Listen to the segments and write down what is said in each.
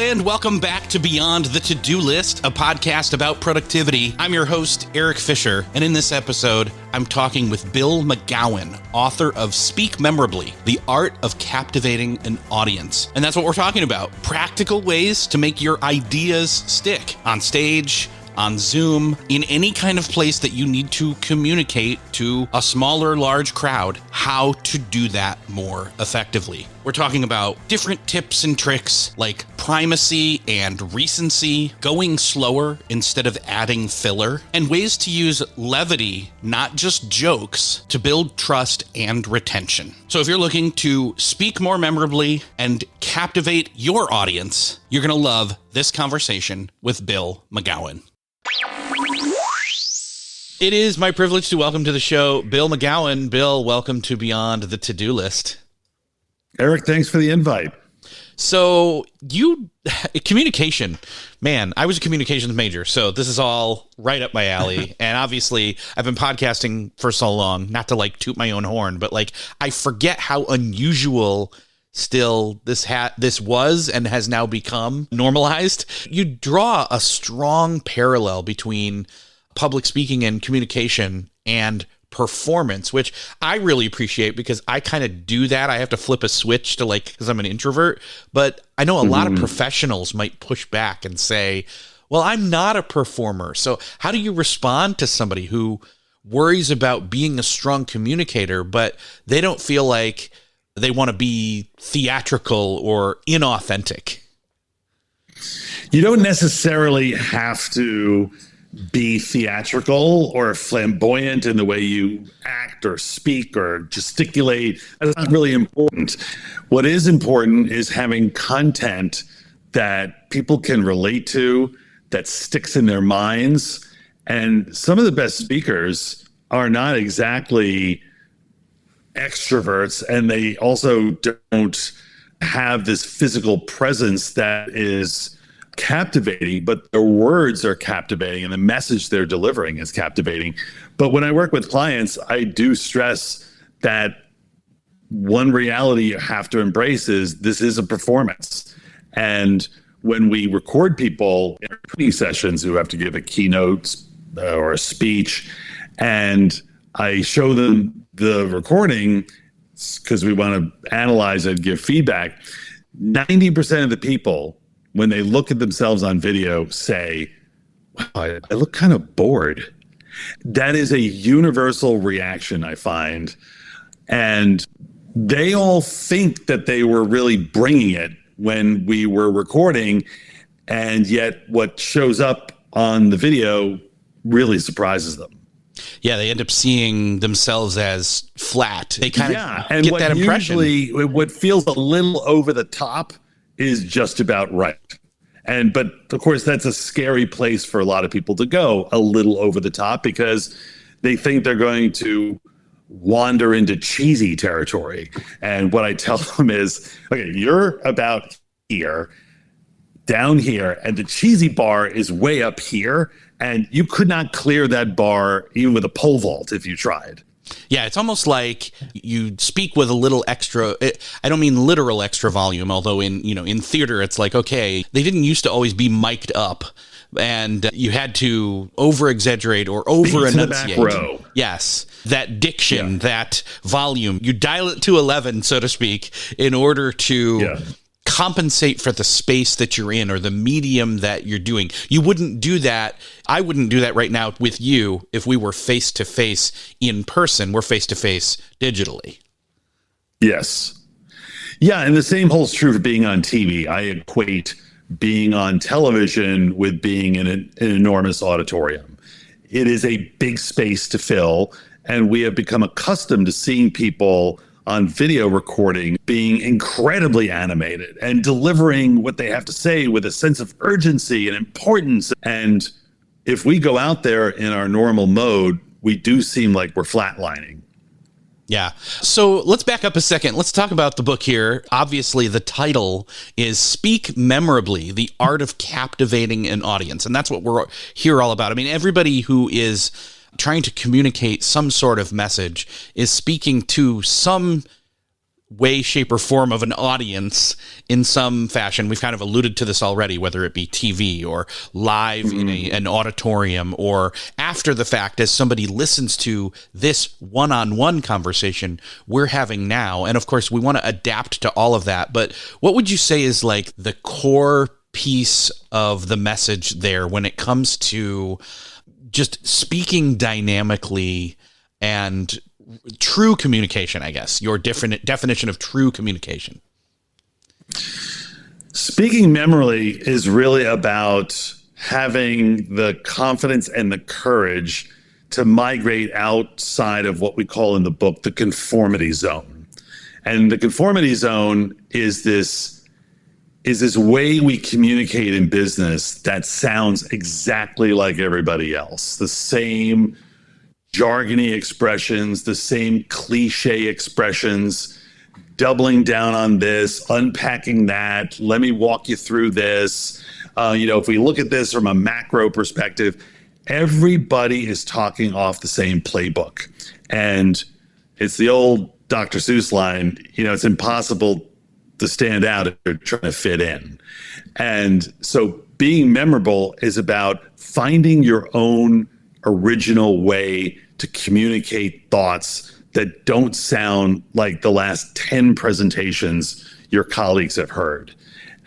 and welcome back to Beyond the To-Do List, a podcast about productivity. I'm your host, Eric Fisher, and in this episode, I'm talking with Bill McGowan, author of Speak Memorably, The Art of Captivating an Audience. And that's what we're talking about. Practical ways to make your ideas stick on stage, on Zoom, in any kind of place that you need to communicate to a small or large crowd, how to do that more effectively. We're talking about different tips and tricks like primacy and recency, going slower instead of adding filler, and ways to use levity, not just jokes, to build trust and retention. So if you're looking to speak more memorably and captivate your audience, you're going to love this conversation with Bill McGowan. It is my privilege to welcome to the show Bill McGowan. Bill, welcome to Beyond the To-Do List. Eric, thanks for the invite. So communication, man, I was a communications major, so this is all right up my alley. And obviously I've been podcasting for so long, not to like toot my own horn, but like I forget how unusual still this was and has now become normalized. You draw a strong parallel between public speaking and communication and performance, which I really appreciate because I kind of do that. I have to flip a switch to because I'm an introvert, but I know a lot of professionals might push back and say, well, I'm not a performer. So how do you respond to somebody who worries about being a strong communicator, but they don't feel like they want to be theatrical or inauthentic? You don't necessarily have to be theatrical or flamboyant in the way you act or speak or gesticulate. That's not really important. What is important is having content that people can relate to, that sticks in their minds. And some of the best speakers are not exactly extroverts, and they also don't have this physical presence that is captivating, but their words are captivating and the message they're delivering is captivating. But when I work with clients, I do stress that one reality you have to embrace is this is a performance. And when we record people in training sessions who have to give a keynote or a speech, and I show them the recording because we want to analyze it, give feedback, 90% of the people, when they look at themselves on video, say, wow, I look kind of bored. That is a universal reaction, I find. And they all think that they were really bringing it when we were recording. And yet what shows up on the video really surprises them. Yeah, they end up seeing themselves as flat. They kind of get that impression. Usually, what feels a little over the top is just about right. But of course, that's a scary place for a lot of people to go, a little over the top, because they think they're going to wander into cheesy territory. And what I tell them is, okay, you're about here, down here, and the cheesy bar is way up here. And you could not clear that bar even with a pole vault if you tried. Yeah, it's almost like you speak with a little extra. I don't mean literal extra volume, although in theater, it's like, okay, they didn't used to always be mic'd up and you had to over exaggerate or over enunciate. The back row. Yes, that diction, that volume, you dial it to 11, so to speak, in order to compensate for the space that you're in or the medium that you're doing. You wouldn't do that. I wouldn't do that right now with you if we were face to face in person. We're face to face digitally. Yes. Yeah. And the same holds true for being on TV. I equate being on television with being in an enormous auditorium. It is a big space to fill. And we have become accustomed to seeing people on video recording being incredibly animated and delivering what they have to say with a sense of urgency and importance. And if we go out there in our normal mode, we do seem like we're flatlining. Yeah. So let's back up a second. Let's talk about the book here. Obviously, the title is Speak Memorably, The Art of Captivating an Audience. And that's what we're here all about. I mean, everybody who is trying to communicate some sort of message is speaking to some way, shape, or form of an audience in some fashion. We've kind of alluded to this already, whether it be TV or live in an auditorium, or after the fact as somebody listens to this one-on-one conversation we're having now. And of course, we want to adapt to all of that. But what would you say is like the core piece of the message there when it comes to just speaking dynamically and true communication, I guess, your different definition of true communication? Speaking memorably is really about having the confidence and the courage to migrate outside of what we call in the book the conformity zone. And the conformity zone is this way we communicate in business that sounds exactly like everybody else. The same jargony expressions, the same cliche expressions, doubling down on this, unpacking that. Let me walk you through this. If we look at this from a macro perspective, everybody is talking off the same playbook. And it's the old Dr. Seuss line, it's impossible to stand out if you're trying to fit in. And so being memorable is about finding your own original way to communicate thoughts that don't sound like the last 10 presentations your colleagues have heard.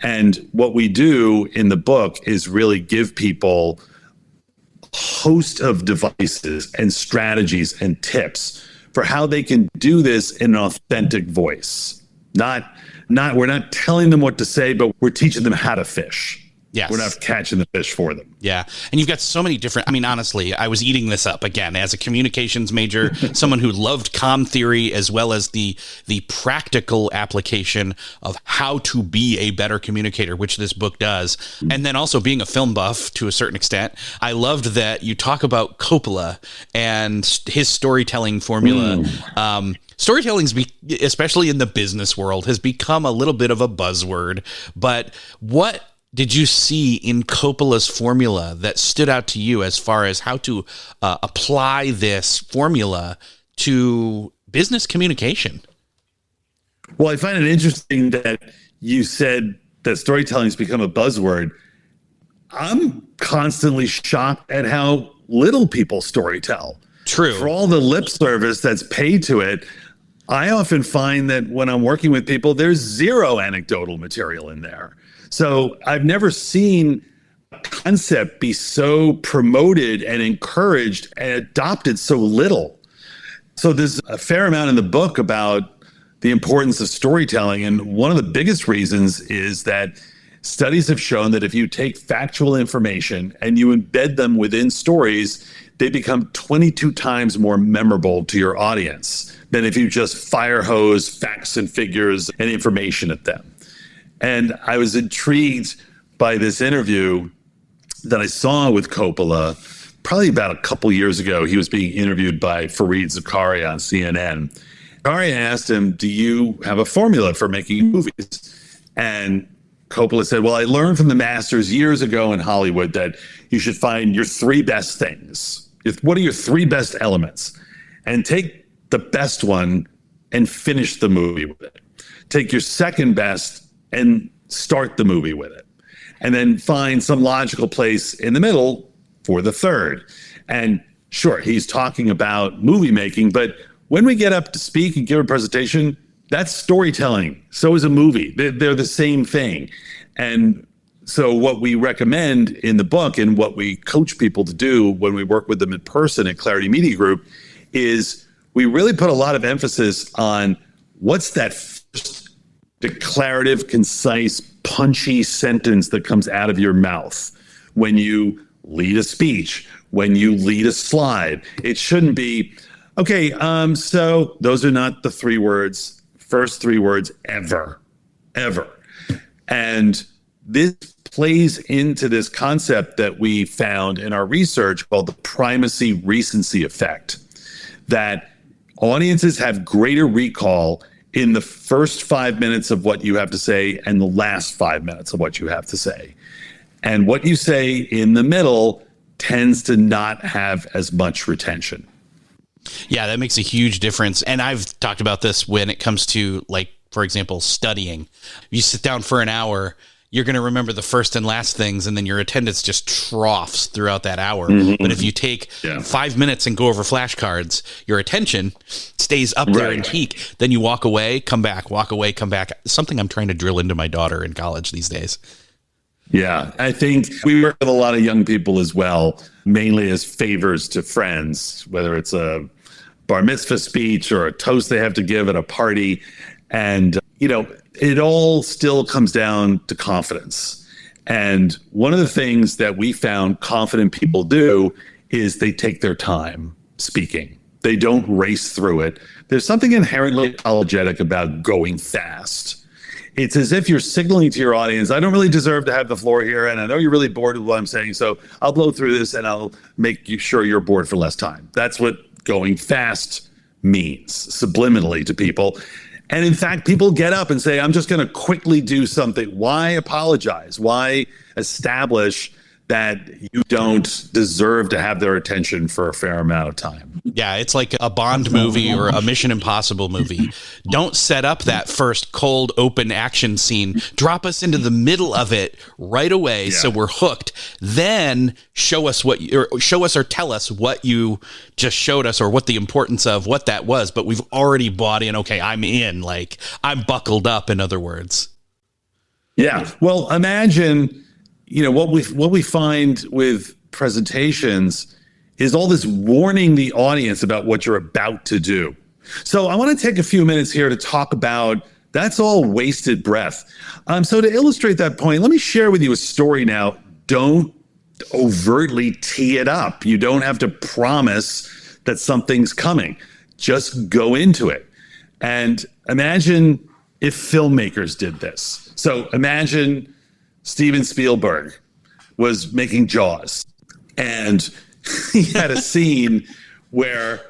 And what we do in the book is really give people a host of devices and strategies and tips for how they can do this in an authentic voice. We're not telling them what to say, but we're teaching them how to fish. Yes. We're not catching the fish for them. Yeah. And you've got so many different, honestly, I was eating this up again as a communications major, someone who loved comm theory as well as the practical application of how to be a better communicator, which this book does. And then also being a film buff to a certain extent. I loved that you talk about Coppola and his storytelling formula. Storytelling, especially in the business world, has become a little bit of a buzzword. But what did you see in Coppola's formula that stood out to you as far as how to apply this formula to business communication? Well, I find it interesting that you said that storytelling has become a buzzword. I'm constantly shocked at how little people storytell. True. For all the lip service that's paid to it, I often find that when I'm working with people, there's zero anecdotal material in there. So I've never seen a concept be so promoted and encouraged and adopted so little. So there's a fair amount in the book about the importance of storytelling. And one of the biggest reasons is that studies have shown that if you take factual information and you embed them within stories, they become 22 times more memorable to your audience than if you just fire hose facts and figures and information at them. And I was intrigued by this interview that I saw with Coppola probably about a couple years ago. He was being interviewed by Fareed Zakaria on CNN. Zakaria asked him, do you have a formula for making movies? And Coppola said, well, I learned from the masters years ago in Hollywood that you should find your three best things. What are your three best elements? And take the best one and finish the movie with it. Take your second best and start the movie with it. And then find some logical place in the middle for the third. And sure, he's talking about movie making, but when we get up to speak and give a presentation, that's storytelling. So is a movie. They're the same thing. And so what we recommend in the book and what we coach people to do when we work with them in person at Clarity Media Group is we really put a lot of emphasis on what's that first declarative, concise, punchy sentence that comes out of your mouth when you lead a speech, when you lead a slide. It shouldn't be, okay, so those are not the first three words ever. And this plays into this concept that we found in our research called the primacy recency effect, that audiences have greater recall in the first 5 minutes of what you have to say and the last 5 minutes of what you have to say. And what you say in the middle tends to not have as much retention. Yeah, that makes a huge difference. And I've talked about this when it comes to, like, for example, studying. You sit down for an hour, you're going to remember the first and last things, and then your attendance just troughs throughout that hour. But if you take 5 minutes and go over flashcards, your attention stays up there in peak. Then you walk away, come back, walk away, come back. Something I'm trying to drill into my daughter in college these days. Yeah, I think we work with a lot of young people as well, mainly as favors to friends, whether it's a bar mitzvah speech or a toast they have to give at a party. And, it all still comes down to confidence. And one of the things that we found confident people do is they take their time speaking. They don't race through it. There's something inherently apologetic about going fast. It's as if you're signaling to your audience, I don't really deserve to have the floor here, and I know you're really bored with what I'm saying, so I'll blow through this and I'll make sure you're bored for less time. That's what going fast means subliminally to people. And in fact, people get up and say, I'm just going to quickly do something. Why apologize? Why establish that you don't deserve to have their attention for a fair amount of time? Yeah, it's like a Bond movie or a Mission Impossible movie. Don't set up that first cold open action scene. Drop us into the middle of it right away so we're hooked. Then show us or tell us what you just showed us or what the importance of what that was. But we've already bought in. Okay, I'm in. Like, I'm buckled up, in other words. Yeah. Well, imagine what we find with presentations is all this warning the audience about what you're about to do. So I want to take a few minutes here to talk about that's all wasted breath. So to illustrate that point, let me share with you a story now. Don't overtly tee it up. You don't have to promise that something's coming. Just go into it. And imagine if filmmakers did this. So imagine Steven Spielberg was making Jaws, and he had a scene where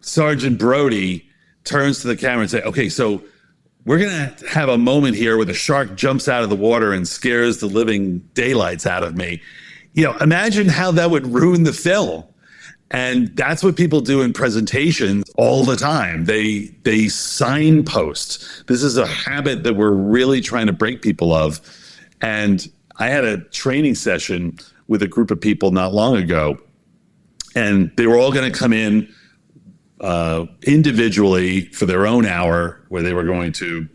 Sergeant Brody turns to the camera and says, okay, so we're going to have a moment here where the shark jumps out of the water and scares the living daylights out of me. Imagine how that would ruin the film. And that's what people do in presentations all the time. They signpost. This is a habit that we're really trying to break people of. And I had a training session with a group of people not long ago, and they were all going to come in individually for their own hour where they were going to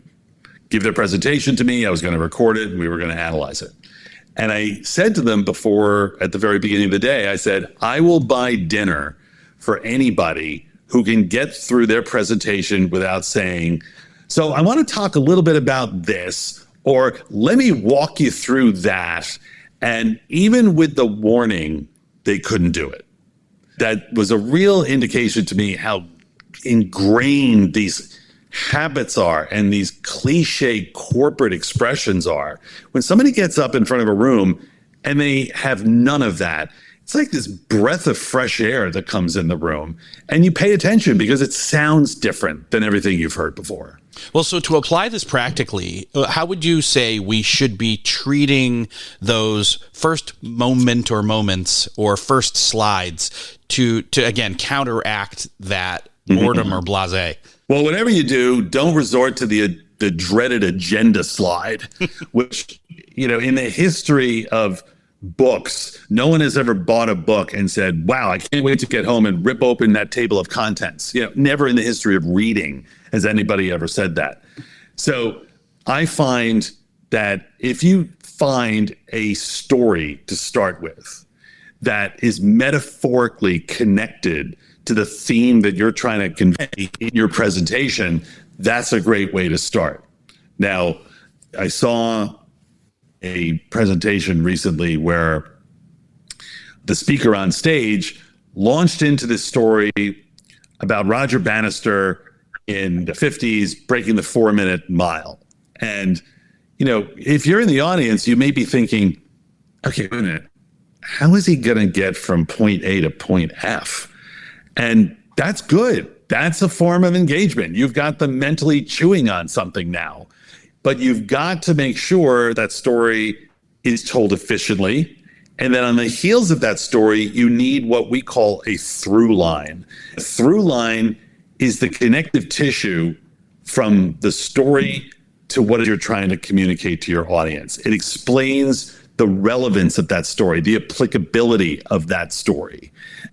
give their presentation to me. I was going to record it, and we were going to analyze it. And I said to them before, at the very beginning of the day, I said, I will buy dinner for anybody who can get through their presentation without saying, so I want to talk a little bit about this, or let me walk you through that. And even with the warning, they couldn't do it. That was a real indication to me how ingrained these habits are and these cliche corporate expressions are. When somebody gets up in front of a room and they have none of that, it's like this breath of fresh air that comes in the room, and you pay attention because it sounds different than everything you've heard before. Well, so to apply this practically, how would you say we should be treating those first moment or moments or first slides to again, counteract that boredom or blasé? Well, whatever you do, don't resort to the dreaded agenda slide, which, in the history of books, no one has ever bought a book and said, wow, I can't wait to get home and rip open that table of contents. Never in the history of reading has anybody ever said that. So I find that if you find a story to start with that is metaphorically connected to the theme that you're trying to convey in your presentation, that's a great way to start. Now, I saw a presentation recently where the speaker on stage launched into this story about Roger Bannister in the 50s breaking the 4-minute mile. And, if you're in the audience, you may be thinking, okay, wait a minute, how is he going to get from point A to point F? And that's good. That's a form of engagement. You've got them mentally chewing on something now. But you've got to make sure that story is told efficiently. And then on the heels of that story, you need what we call a through line. A through line is the connective tissue from the story to what you're trying to communicate to your audience. It explains the relevance of that story, the applicability of that story.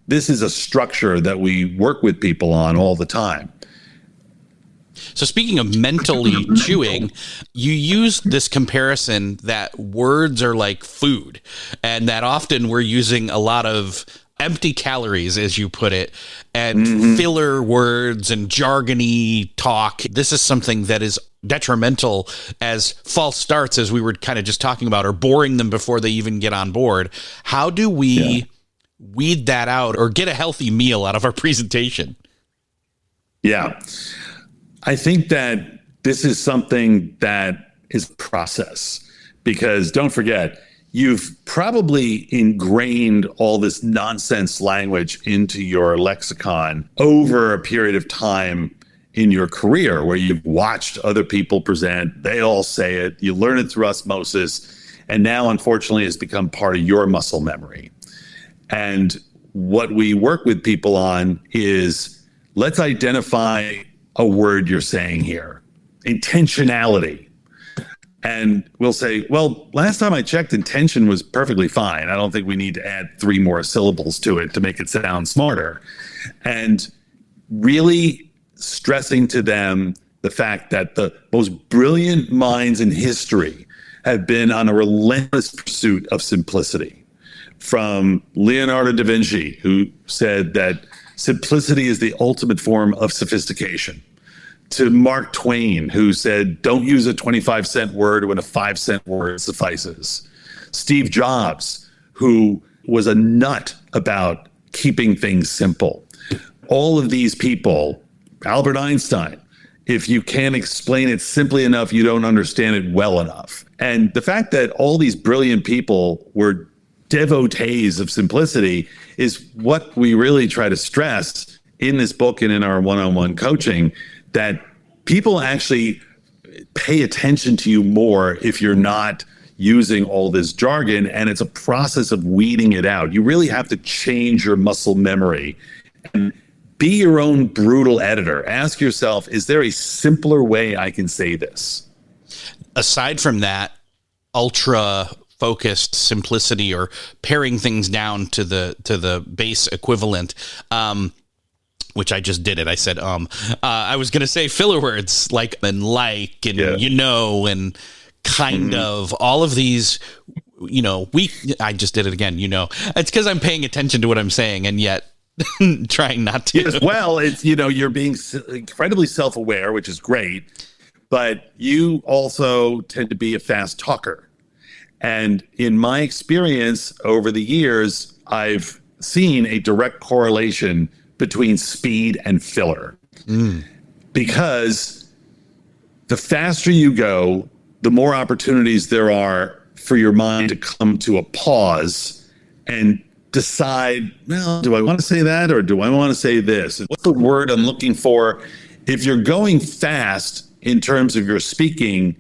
This is a structure that we work with people on all the time. So speaking of mentally chewing, you used this comparison that words are like food, and that often we're using a lot of empty calories, as you put it, and filler words and jargony talk. This is something that is detrimental as false starts, as we were kind of just talking about, or boring them before they even get on board. How do we weed that out or get a healthy meal out of our presentation? Yeah. I think that this is something that is a process, because don't forget, you've probably ingrained all this nonsense language into your lexicon over a period of time in your career, where you've watched other people present, they all say it, you learn it through osmosis, and now unfortunately it's become part of your muscle memory. And what we work with people on is, let's identify a word you're saying here, intentionality. And we'll say, well, last time I checked, intention was perfectly fine. I don't think we need to add 3 more syllables to it to make it sound smarter. And really stressing to them the fact that the most brilliant minds in history have been on a relentless pursuit of simplicity. From Leonardo da Vinci, who said that simplicity is the ultimate form of sophistication, to Mark Twain, who said, don't use a 25-cent word when a 5-cent word suffices. Steve Jobs, who was a nut about keeping things simple. All of these people, Albert Einstein, if you can't explain it simply enough, you don't understand it well enough. And the fact that all these brilliant people were devotees of simplicity is what we really try to stress in this book and in our one-on-one coaching, that people actually pay attention to you more if you're not using all this jargon, and it's a process of weeding it out. You really have to change your muscle memory and be your own brutal editor. Ask yourself, is there a simpler way I can say this? Aside from that, ultra focused simplicity, or paring things down to the base equivalent, which I just did it. I said, I was going to say filler words like, and like, and, and kind of, all of these, I just did it again, it's because I'm paying attention to what I'm saying, and yet trying not to. As well, it's, you're being incredibly self-aware, which is great, but you also tend to be a fast talker. And in my experience over the years, I've seen a direct correlation between speed and filler. Because the faster you go, the more opportunities there are for your mind to come to a pause and decide, well, do I want to say that, or do I want to say this? What's the word I'm looking for? If you're going fast in terms of your speaking,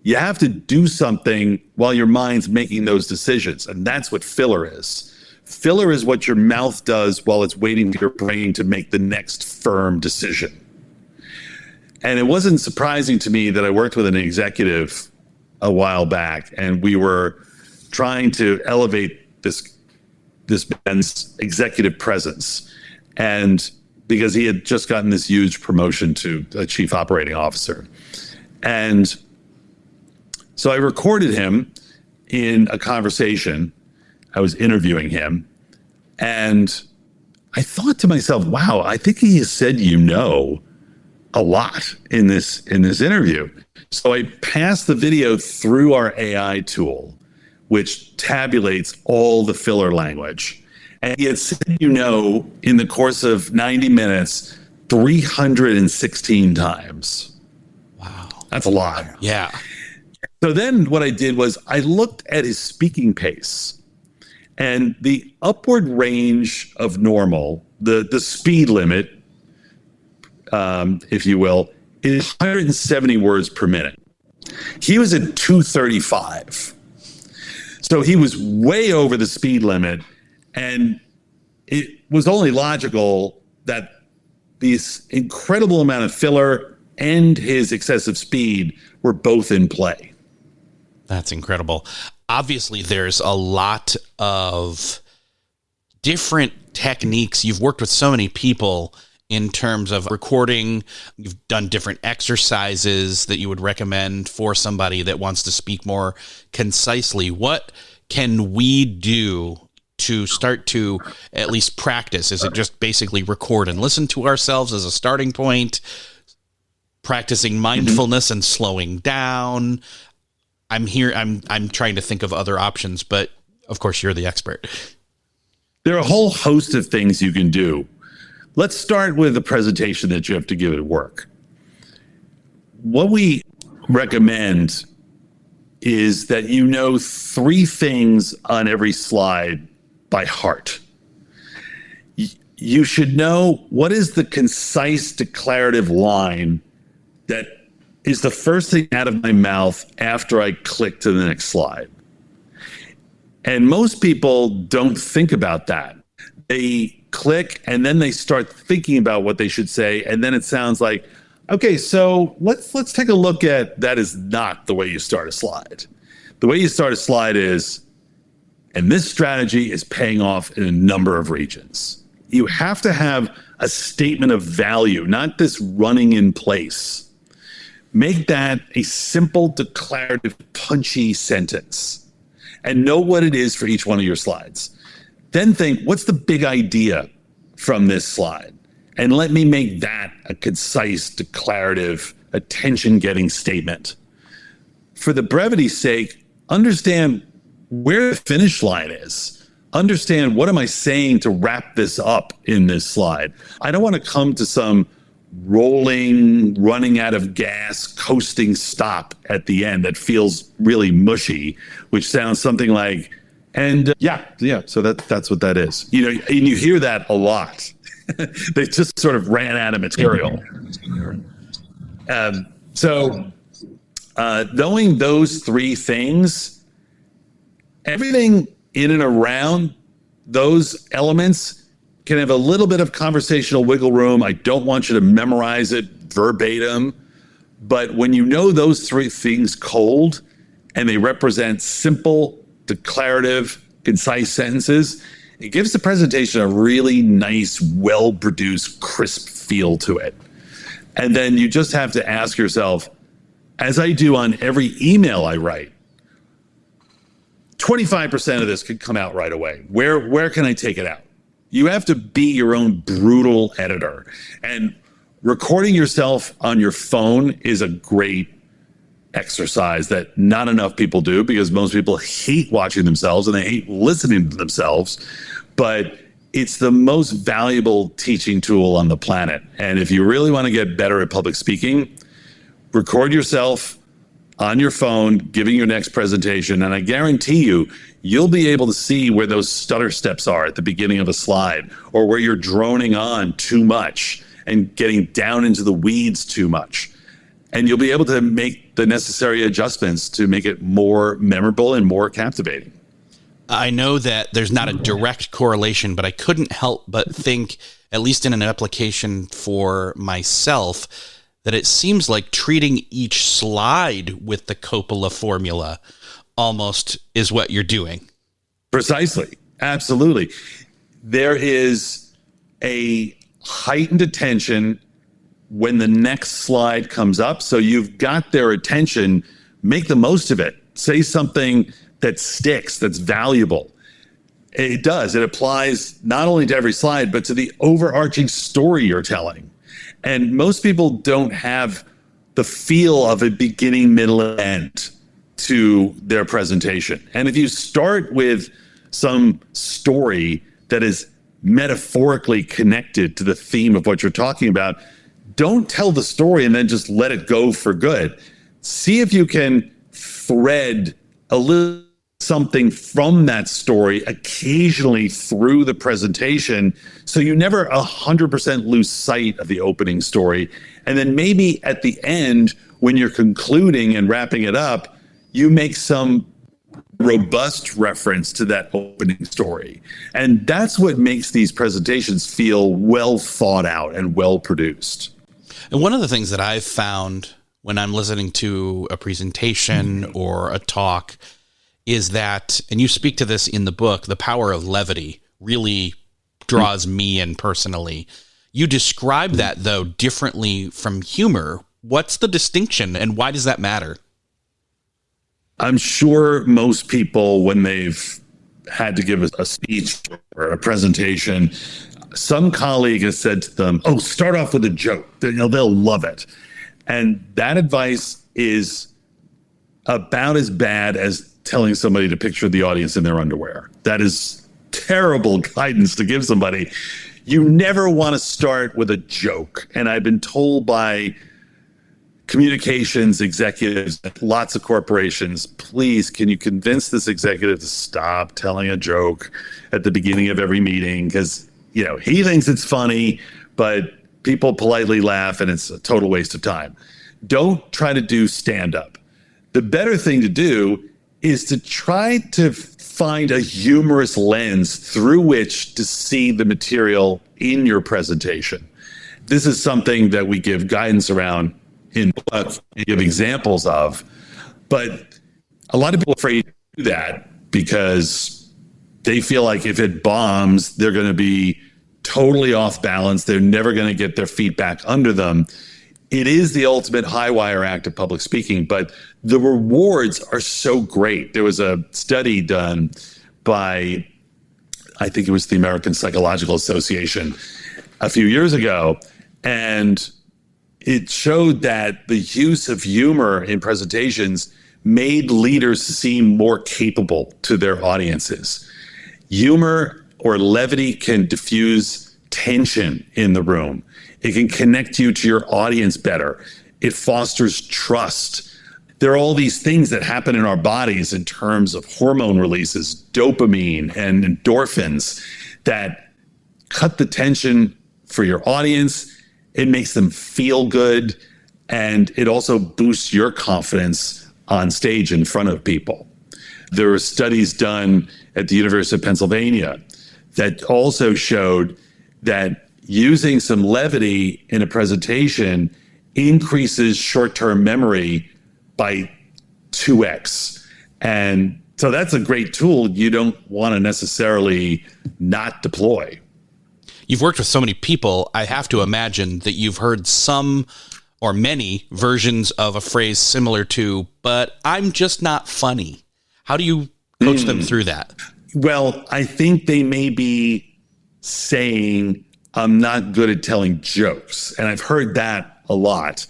you have to do something while your mind's making those decisions. And that's what filler is. Filler is what your mouth does while it's waiting for your brain to make the next firm decision. And it wasn't surprising to me that I worked with an executive a while back, and we were trying to elevate this man's executive presence. And because he had just gotten this huge promotion to a chief operating officer. And so I recorded him in a conversation. I was interviewing him, and I thought to myself, wow, I think he has said a lot in this interview. So I passed the video through our AI tool, which tabulates all the filler language. And he had said in the course of 90 minutes 316 times. Wow. That's a lot. Yeah. So then what I did was I looked at his speaking pace, and the upward range of normal, the speed limit, if you will, is 170 words per minute. He was at 235. So he was way over the speed limit, and it was only logical that this incredible amount of filler and his excessive speed were both in play. That's incredible. Obviously, there's a lot of different techniques. You've worked with so many people in terms of recording. You've done different exercises that you would recommend for somebody that wants to speak more concisely. What can we do to start to at least practice? Is it just basically record and listen to ourselves as a starting point? Practicing mindfulness and slowing down? I'm trying to think of other options, but of course you're the expert. There are a whole host of things you can do. Let's start with the presentation that you have to give at work. What we recommend is that you know 3 things on every slide by heart. You should know what is the concise declarative line that is the first thing out of my mouth after I click to the next slide. And most people don't think about that. They click and then they start thinking about what they should say. And then it sounds like, okay, so let's take a look at that. Is not the way you start a slide. The way you start a slide is, and this strategy is paying off in a number of regions. You have to have a statement of value, not this running in place. Make that a simple, declarative, punchy sentence and know what it is for each one of your slides. Then think, what's the big idea from this slide? And let me make that a concise, declarative, attention-getting statement. For the brevity's sake, understand where the finish line is. Understand, what am I saying to wrap this up in this slide? I don't want to come to some rolling, running out of gas, coasting stop at the end that feels really mushy, which sounds something like, and so that's what that is. You know, and you hear that a lot. They just sort of ran out of material. Knowing those 3 things, everything in and around those elements can have a little bit of conversational wiggle room. I don't want you to memorize it verbatim, but when you know those 3 things cold and they represent simple, declarative, concise sentences, it gives the presentation a really nice, well-produced, crisp feel to it. And then you just have to ask yourself, as I do on every email I write, 25% of this could come out right away. Where can I take it out? You have to be your own brutal editor. And recording yourself on your phone is a great exercise that not enough people do, because most people hate watching themselves and they hate listening to themselves. But it's the most valuable teaching tool on the planet. And if you really want to get better at public speaking, record yourself on your phone giving your next presentation, and I guarantee you'll be able to see where those stutter steps are at the beginning of a slide, or where you're droning on too much and getting down into the weeds too much. And you'll be able to make the necessary adjustments to make it more memorable and more captivating. I know that there's not a direct correlation, but I couldn't help but think, at least in an application for myself, that it seems like treating each slide with the Coppola formula almost is what you're doing. Precisely. Absolutely. There is a heightened attention when the next slide comes up. So you've got their attention, make the most of it. Say something that sticks, that's valuable. It does. It applies not only to every slide, but to the overarching story you're telling. And most people don't have the feel of a beginning, middle, and end to their presentation. And if you start with some story that is metaphorically connected to the theme of what you're talking about, don't tell the story and then just let it go for good. See if you can thread a little something from that story occasionally through the presentation, so you never 100% lose sight of the opening story. And then maybe at the end, when you're concluding and wrapping it up, you make some robust reference to that opening story. And that's what makes these presentations feel well thought out and well produced. And one of the things that I've found when I'm listening to a presentation or a talk is that, and you speak to this in the book, the power of levity really draws me in personally. You describe that, though, differently from humor. What's the distinction and why does that matter? I'm sure most people, when they've had to give a speech or a presentation, some colleague has said to them, "Oh, start off with a joke. They'll love it." And that advice is about as bad as telling somebody to picture the audience in their underwear. That is terrible guidance to give somebody. You never want to start with a joke. And I've been told by communications executives at lots of corporations, please, can you convince this executive to stop telling a joke at the beginning of every meeting? Because, he thinks it's funny, but people politely laugh and it's a total waste of time. Don't try to do stand-up. The better thing to do is to try to find a humorous lens through which to see the material in your presentation. This is something that we give guidance around in books and give examples of, but a lot of people are afraid to do that because they feel like if it bombs, they're going to be totally off balance. They're never going to get their feet back under them. It is the ultimate high wire act of public speaking, but the rewards are so great. There was a study done by, I think it was the American Psychological Association a few years ago, and it showed that the use of humor in presentations made leaders seem more capable to their audiences. Humor or levity can diffuse tension in the room. It can connect you to your audience better. It fosters trust. There are all these things that happen in our bodies in terms of hormone releases, dopamine and endorphins, that cut the tension for your audience. It makes them feel good, and it also boosts your confidence on stage in front of people. There were studies done at the University of Pennsylvania that also showed that using some levity in a presentation increases short-term memory by 2x. And so that's a great tool you don't want to necessarily not deploy. You've worked with so many people, I have to imagine that you've heard some or many versions of a phrase similar to, but I'm just not funny. How do you coach them through that? Well, I think they may be saying, I'm not good at telling jokes. And I've heard that a lot.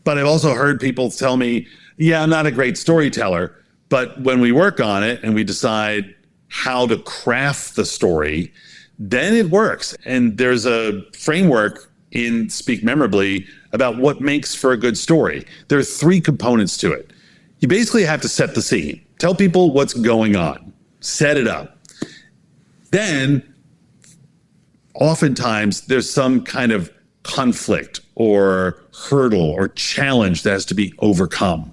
But I've also heard people tell me, yeah, I'm not a great storyteller. But when we work on it and we decide how to craft the story, then it works. And there's a framework in Speak Memorably about what makes for a good story. There are 3 components to it. You basically have to set the scene. Tell people what's going on. Set it up. Then, oftentimes, there's some kind of conflict or hurdle or challenge that has to be overcome.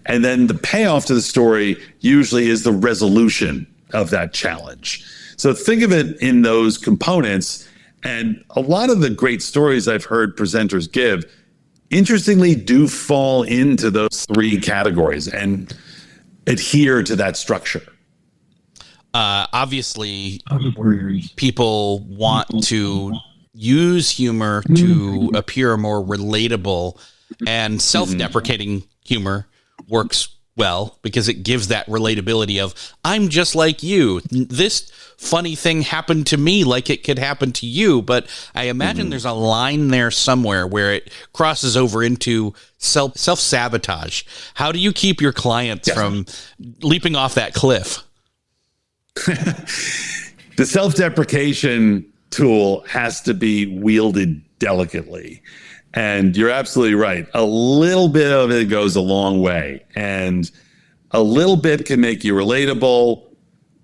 And then the payoff to the story usually is the resolution of that challenge. So think of it in those components. And a lot of the great stories I've heard presenters give, interestingly, do fall into those 3 categories and adhere to that structure. Obviously, people want to use humor to appear more relatable, and self-deprecating humor works well because it gives that relatability of, I'm just like you. This funny thing happened to me like it could happen to you. But I imagine there's a line there somewhere where it crosses over into self-sabotage. How do you keep your clients from leaping off that cliff? The self-deprecation tool has to be wielded delicately. And you're absolutely right. A little bit of it goes a long way. And a little bit can make you relatable.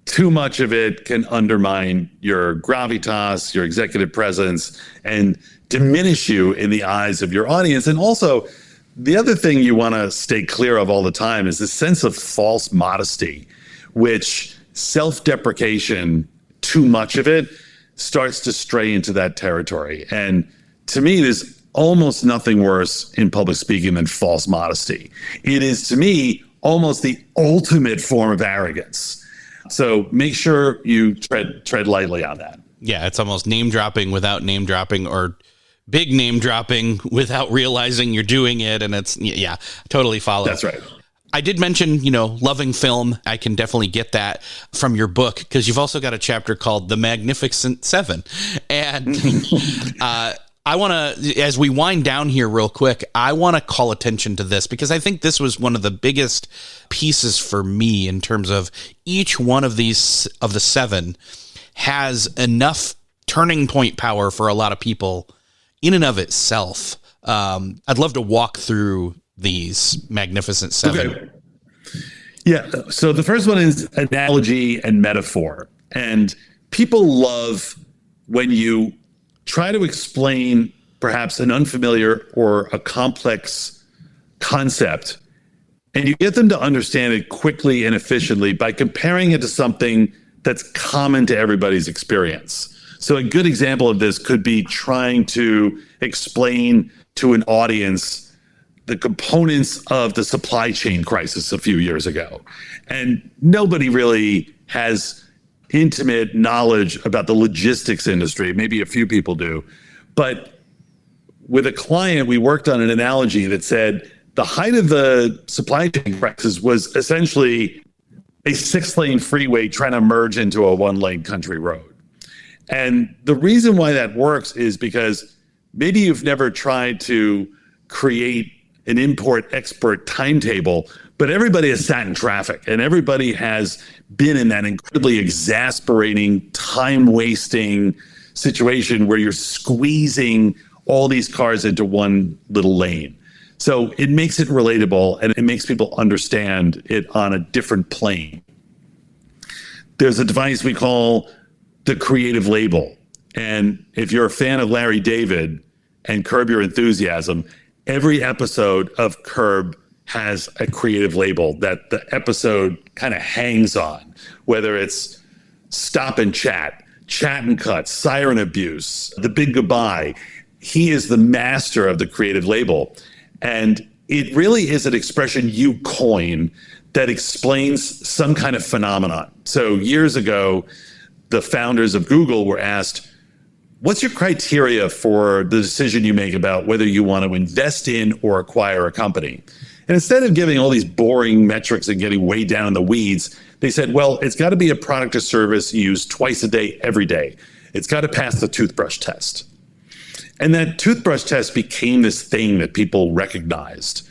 Too much of it can undermine your gravitas, your executive presence, and diminish you in the eyes of your audience. And also, the other thing you want to stay clear of all the time is this sense of false modesty, which self-deprecation, too much of it, starts to stray into that territory. And to me, there's almost nothing worse in public speaking than false modesty. It is, to me, almost the ultimate form of arrogance. So make sure you tread lightly on that. Yeah, it's almost name dropping without name dropping, or big name dropping without realizing you're doing it. And it's, yeah, totally follow. That's right. I did mention, loving film. I can definitely get that from your book, because you've also got a chapter called The Magnificent Seven. And I want to, as we wind down here real quick, I want to call attention to this, because I think this was one of the biggest pieces for me in terms of each one of these, of the seven, has enough turning point power for a lot of people in and of itself. I'd love to walk through these Magnificent Seven. Okay. Yeah. So the first one is analogy and metaphor. And people love when you try to explain perhaps an unfamiliar or a complex concept, and you get them to understand it quickly and efficiently by comparing it to something that's common to everybody's experience. So a good example of this could be trying to explain to an audience the components of the supply chain crisis a few years ago. And nobody really has intimate knowledge about the logistics industry. Maybe a few people do. But with a client, we worked on an analogy that said the height of the supply chain crisis was essentially a 6-lane freeway trying to merge into a 1-lane country road. And the reason why that works is because maybe you've never tried to create an import-export timetable, but everybody has sat in traffic, and everybody has been in that incredibly exasperating, time-wasting situation where you're squeezing all these cars into one little lane. So it makes it relatable, and it makes people understand it on a different plane. There's a device we call the creative label. And if you're a fan of Larry David and Curb Your Enthusiasm, every episode of Curb has a creative label that the episode kind of hangs on, whether it's stop and chat, chat and cut, siren abuse, the big goodbye. He is the master of the creative label. And it really is an expression you coin that explains some kind of phenomenon. So years ago, the founders of Google were asked, what's your criteria for the decision you make about whether you want to invest in or acquire a company? And instead of giving all these boring metrics and getting way down in the weeds, they said, well, it's got to be a product or service used twice a day, every day. It's got to pass the toothbrush test. And that toothbrush test became this thing that people recognized.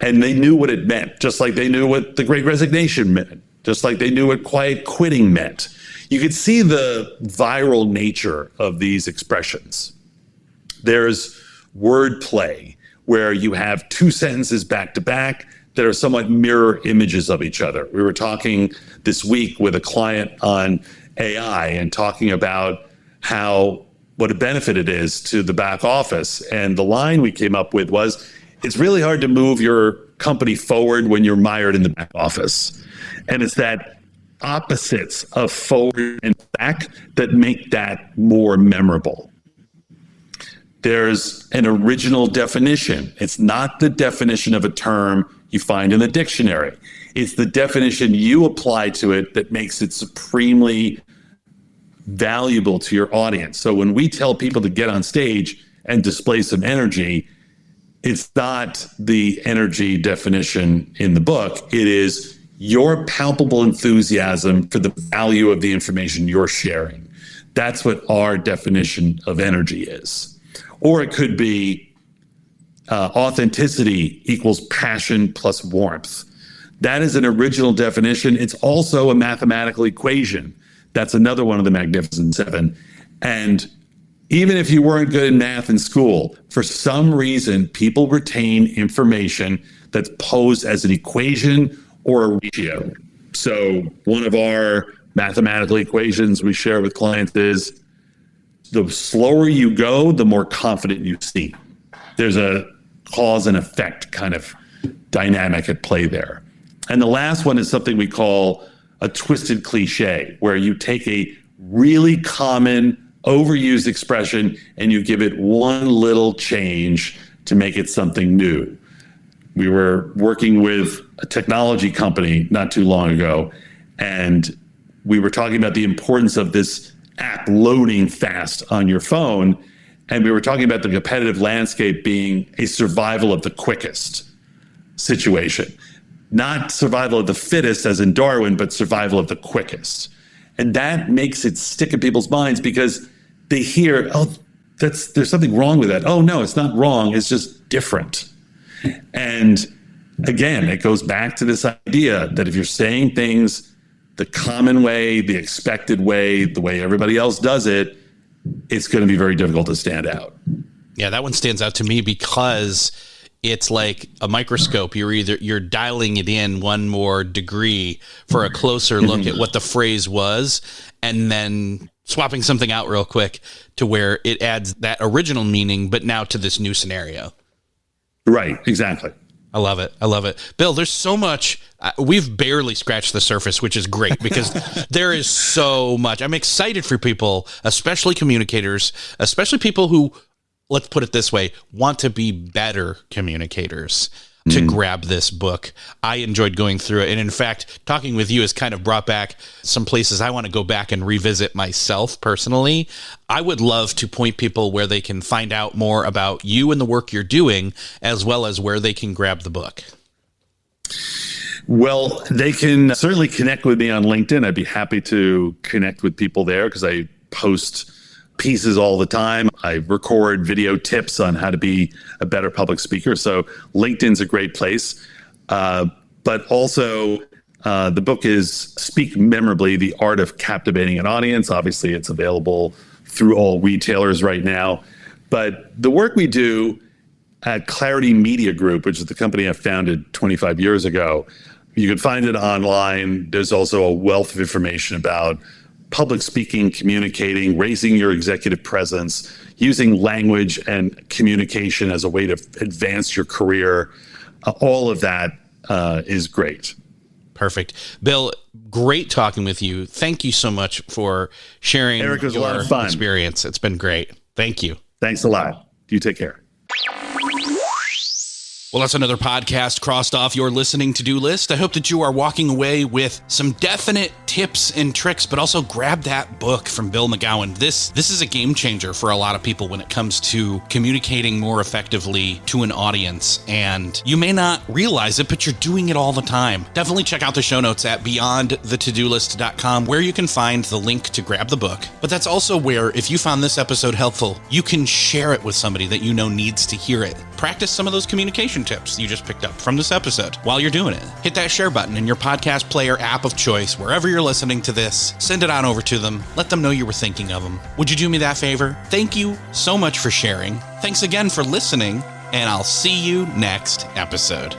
And they knew what it meant, just like they knew what the Great Resignation meant, just like they knew what quiet quitting meant. You could see the viral nature of these expressions. There's wordplay, where you have two sentences back to back that are somewhat mirror images of each other. We were talking this week with a client on AI and talking about what a benefit it is to the back office. And the line we came up with was, it's really hard to move your company forward when you're mired in the back office. And it's that opposites of forward and back that make that more memorable. There's an original definition. It's not the definition of a term you find in the dictionary. It's the definition you apply to it that makes it supremely valuable to your audience. So when we tell people to get on stage and display some energy, it's not the energy definition in the book. It is your palpable enthusiasm for the value of the information you're sharing. That's what our definition of energy is. Or it could be authenticity equals passion plus warmth. That is an original definition. It's also a mathematical equation. That's another one of the Magnificent Seven. And even if you weren't good in math in school, for some reason, people retain information that's posed as an equation or a ratio. So one of our mathematical equations we share with clients is the slower you go, the more confident you seem. There's a cause and effect kind of dynamic at play there. And the last one is something we call a twisted cliche where you take a really common, overused expression and you give it one little change to make it something new. We were working with a technology company not too long ago, and we were talking about the importance of this app loading fast on your phone. And we were talking about the competitive landscape being a survival of the quickest situation, not survival of the fittest as in Darwin, but survival of the quickest. And that makes it stick in people's minds because they hear, oh, there's something wrong with that. Oh, no, it's not wrong. It's just different. And again, it goes back to this idea that if you're saying things the common way, the expected way, the way everybody else does it, it's going to be very difficult to stand out. Yeah, that one stands out to me because it's like a microscope. You're dialing it in one more degree for a closer look at what the phrase was, and then swapping something out real quick to where it adds that original meaning, but now to this new scenario. Right, exactly. I love it. I love it. Bill, there's so much. We've barely scratched the surface, which is great because there is so much. I'm excited for people, especially communicators, especially people who, let's put it this way, want to be better communicators, to grab this book. I enjoyed going through it. And in fact, talking with you has kind of brought back some places I want to go back and revisit myself personally. I would love to point people where they can find out more about you and the work you're doing, as well as where they can grab the book. Well, they can certainly connect with me on LinkedIn. I'd be happy to connect with people there because I post pieces all the time. I record video tips on how to be a better public speaker. So LinkedIn's a great place. But also the book is Speak Memorably, The Art of Captivating an Audience. Obviously, it's available through all retailers right now. But the work we do at Clarity Media Group, which is the company I founded 25 years ago, you can find it online. There's also a wealth of information about public speaking, communicating, raising your executive presence, using language and communication as a way to advance your career. All of that is great. Perfect. Bill, great talking with you. Thank you so much for sharing Eric, it was a lot your of fun. experience. It's been great. Thank you. Thanks a lot. You take care. Well, that's another podcast crossed off your listening to-do list. I hope that you are walking away with some definite tips and tricks, but also grab that book from Bill McGowan. This is a game changer for a lot of people when it comes to communicating more effectively to an audience. And you may not realize it, but you're doing it all the time. Definitely check out the show notes at beyondthetodolist.com, where you can find the link to grab the book. But that's also where, if you found this episode helpful, you can share it with somebody that you know needs to hear it. Practice some of those communication tips you just picked up from this episode while you're doing it. Hit that share button in your podcast player app of choice, wherever you're listening to this. Send it on over to them. Let them know you were thinking of them. Would you do me that favor? Thank you so much for sharing. Thanks again for listening, and I'll see you next episode.